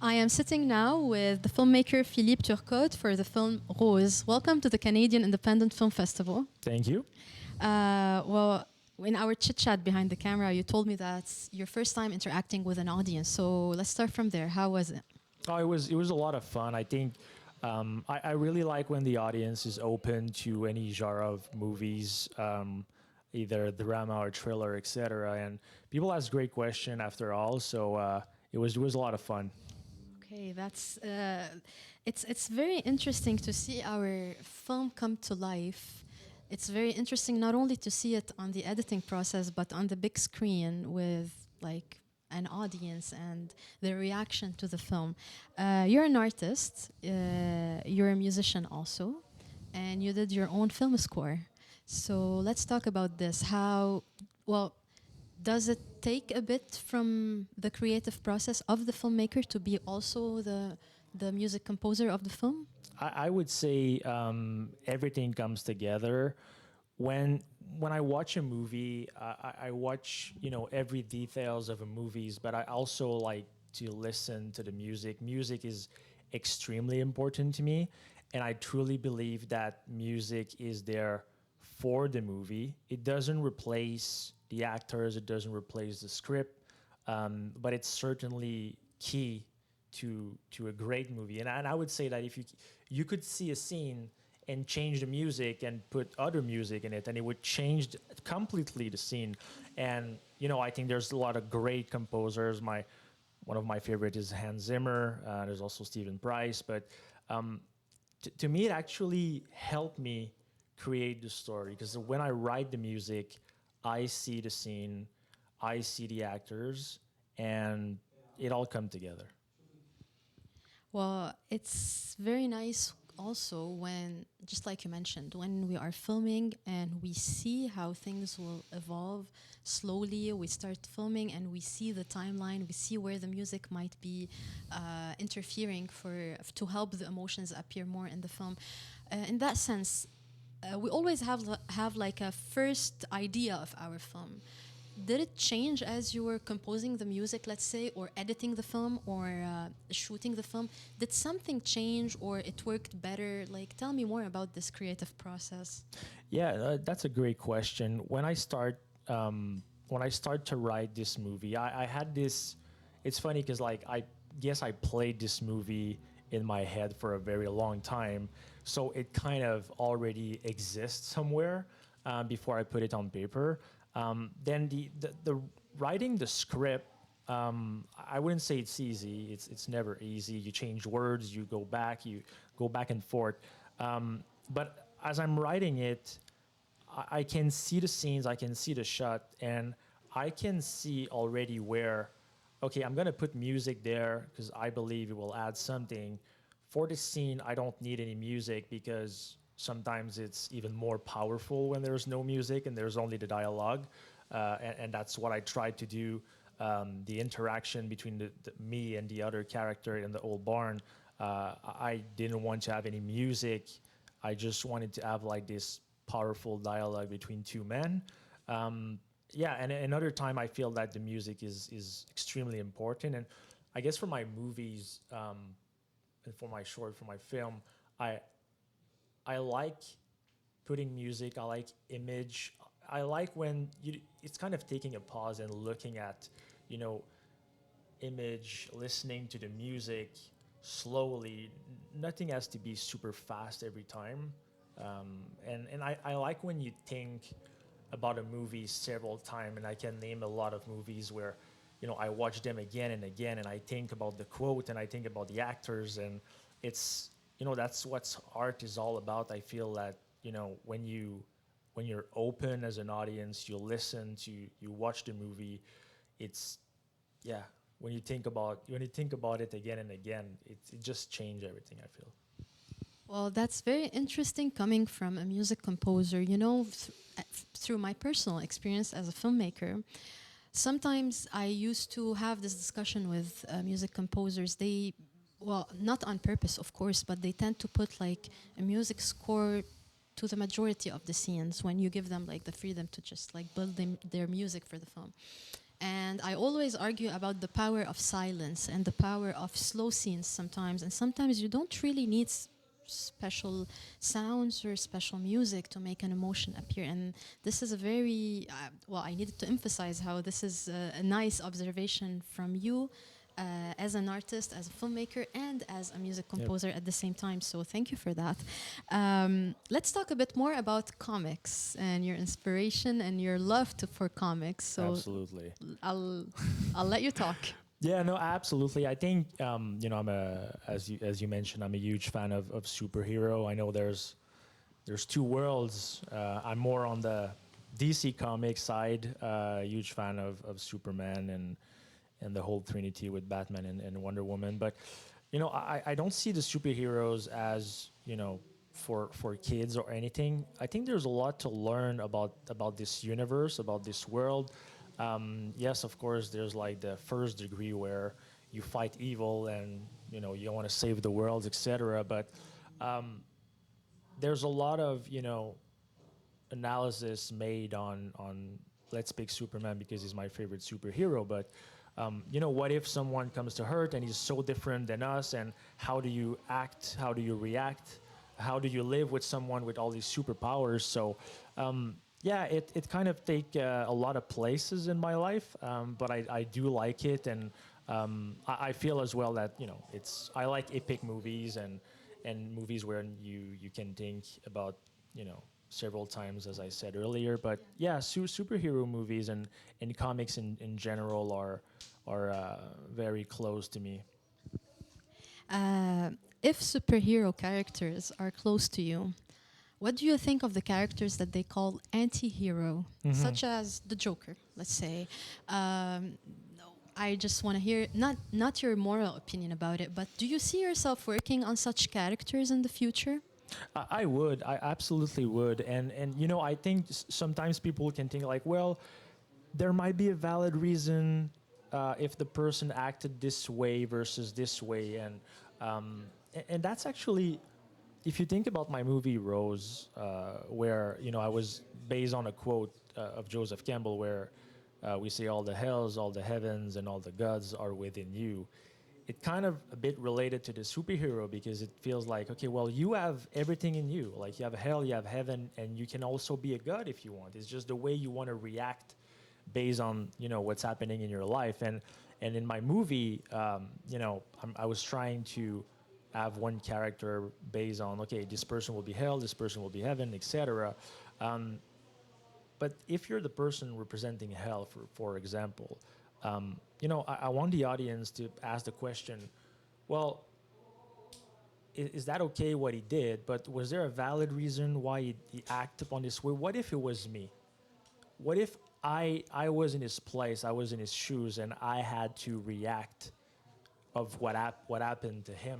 I am sitting now with the filmmaker Philippe Turcotte for the film Rose. Welcome to the Canadian Independent Film Festival. Thank you. Well, in our chit chat behind the camera, you told me that's your first time interacting with an audience. So let's start from there. How was it? Oh, it was a lot of fun. I think I really like when the audience is open to any genre of movies, either drama or thriller, etc. And people ask great questions after all, so it was a lot of fun. Okay, that's it's very interesting to see our film come to life. It's very interesting not only to see it on the editing process, but on the big screen with like an audience and the reaction to the film. You're an artist. You're a musician also, and you did your own film score. So let's talk about this. How well does it take a bit from the creative process of the filmmaker to be also the music composer of the film? I would say everything comes together when when I watch a movie. I watch every details of a movies, but I also like to listen to the music. Music is extremely important to me, and I truly believe that music is there for the movie. It doesn't replace the actors. It doesn't replace the script, but it's certainly key to a great movie. And I would say that if you could see a scene and change the music and put other music in it, and it would change completely the scene. And I think there's a lot of great composers. My One of my favorite is Hans Zimmer. There's also Stephen Price, but um, to me, it actually helped me create the story because when I write the music, I see the scene, I see the actors, and it all come together. Well, it's very nice also when, just like you mentioned, when we are filming and we see how things will evolve slowly, we start filming and we see the timeline, we see where the music might be interfering to help the emotions appear more in the film. In that sense, we always have like a first idea of our film. Did it change as you were composing the music, let's say, or editing the film, or shooting the film? Did something change, or it worked better? Like, tell me more about this creative process. Yeah, that's a great question. When I start to write this movie, I had this. It's funny because like I guess I played this movie in my head for a very long time, so it kind of already exists somewhere before I put it on paper. Then the writing the script. I wouldn't say it's easy. It's never easy. You change words, you go back and forth. But as I'm writing it, I can see the scenes, I can see the shot, and I can see already where, okay, I'm gonna put music there because I believe it will add something. For this scene, I don't need any music because sometimes it's even more powerful when there's no music and there's only the dialogue, and that's what I tried to do. The interaction between me and the other character in the old barn. I didn't want to have any music. I just wanted to have like this powerful dialogue between two men. Yeah, and another time I feel that the music is extremely important. And I guess for my movies and for my film, I I like putting music. I like image. I like when it's kind of taking a pause and looking at, you know, image, listening to the music slowly. Nothing has to be super fast every time. And I like when you think about a movie several times, and I can name a lot of movies where, I watch them again and again, and I think about the quote and I think about the actors, and it's, that's what art is all about. I feel that, when you're open as an audience, you listen to, you watch the movie, it's, yeah, when you think about it again and again, it just changed everything, I feel. Well, that's very interesting coming from a music composer. Through my personal experience as a filmmaker, sometimes I used to have this discussion with music composers. Well, not on purpose, of course, but they tend to put like a music score to the majority of the scenes when you give them like the freedom to just like build their music for the film. And I always argue about the power of silence and the power of slow scenes sometimes. And sometimes you don't really need special sounds or special music to make an emotion appear. And this is a very, well, I needed to emphasize how this is a nice observation from you as an artist, as a filmmaker, and as a music Yep. composer at the same time. So thank you for that. Let's talk a bit more about comics and your inspiration and your love for comics. So Absolutely. I'll I'll let you talk. Yeah, no, absolutely. I think I'm as you mentioned, I'm a huge fan of superhero. I know there's two worlds. I'm more on the DC comic side. Huge fan of Superman and the whole Trinity with Batman and Wonder Woman. But I don't see the superheroes as for kids or anything. I think there's a lot to learn about this universe, about this world. Yes, of course, there's like the first degree where you fight evil and you want to save the world, etc. But there's a lot of analysis made on let's pick Superman because he's my favorite superhero. But what if someone comes to hurt and he's so different than us? And how do you act? How do you react? How do you live with someone with all these superpowers? So yeah, it kind of take a lot of places in my life, but I do like it, and I feel as well that I like epic movies and movies where you can think about several times, as I said earlier. But yeah, superhero movies and comics in general are very close to me. Uh, if superhero characters are close to you, what do you think of the characters that they call anti-hero, such as the Joker, let's say? Um, I just want to hear not your moral opinion about it, but do you see yourself working on such characters in the future? I would, I absolutely would, and I think sometimes people can think like, well, there might be a valid reason if the person acted this way versus this way, and that's actually, if you think about my movie Rose, where I was based on a quote of Joseph Campbell, where we say all the hells, all the heavens, and all the gods are within you. It kind of a bit related to the superhero because it feels like, okay, well, you have everything in you. Like you have hell, you have heaven, and you can also be a god if you want. It's just the way you want to react based on what's happening in your life. And in my movie, I was trying to have one character based on, okay, this person will be hell, this person will be heaven, etc. But if you're the person representing hell, for example, I want the audience to ask the question, well, is that okay what he did? But was there a valid reason why he acted upon this way? What if it was me? What if I was in his place, I was in his shoes, and I had to react of what happened to him?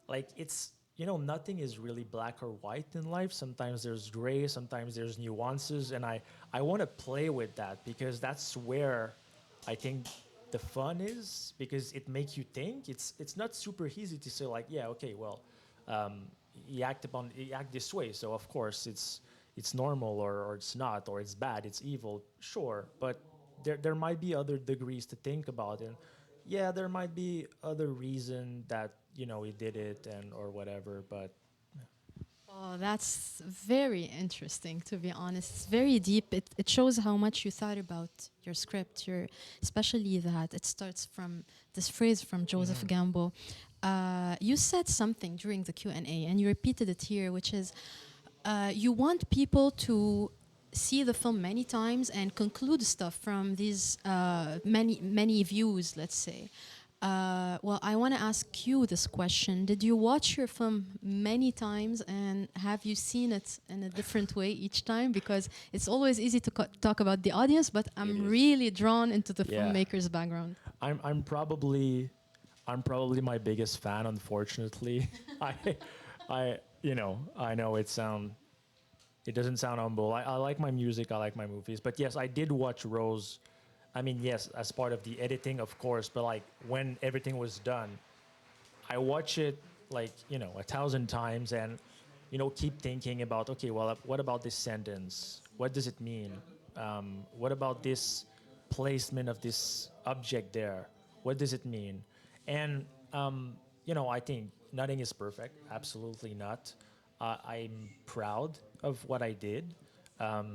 Like it's nothing is really black or white in life. Sometimes there's gray, sometimes there's nuances, and I want to play with that because that's where I think the fun is, because it makes you think. It's not super easy to say like, yeah, okay, well, he act this way, so of course it's normal, or it's not, or it's bad, it's evil, sure. But there might be other degrees to think about, and yeah, there might be other reason that he did it and or whatever. But Oh, that's very interesting, to be honest. It's very deep. It shows how much you thought about your script, especially that it starts from this phrase from Joseph Gambo. You said something during the Q&A, and you repeated it here, which is you want people to see the film many times and conclude stuff from these many views, let's say. Well, I want to ask you this question. Did you watch your film many times, and have you seen it in a different way each time? Because it's always easy to talk about the audience, but I'm is. really drawn into the Yeah. filmmaker's background. I'm probably my biggest fan, unfortunately. I I know it doesn't sound humble. I like my music, I like my movies. But yes, I did watch Rose. I mean, yes, as part of the editing, of course, but like when everything was done, I watch it like, 1,000 times, and, keep thinking about, okay, well, what about this sentence? What does it mean? What about this placement of this object there? What does it mean? And I think nothing is perfect. Absolutely not. I'm proud of what I did. Um,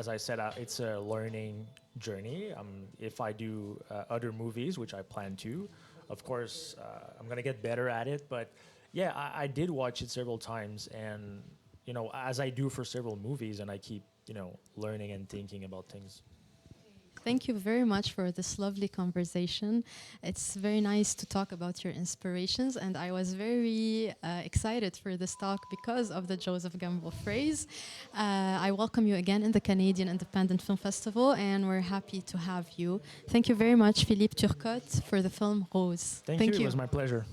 as I said, it's a learning journey. If I do other movies, which I plan to, of course, I'm gonna get better at it. But yeah, I did watch it several times, and as I do for several movies, and I keep learning and thinking about things. Thank you very much for this lovely conversation. It's very nice to talk about your inspirations, and I was very excited for this talk because of the Joseph Gamble phrase. I welcome you again in the Canadian Independent Film Festival, and we're happy to have you. Thank you very much, Philippe Turcotte, for the film Rose. Thank you. It was my pleasure.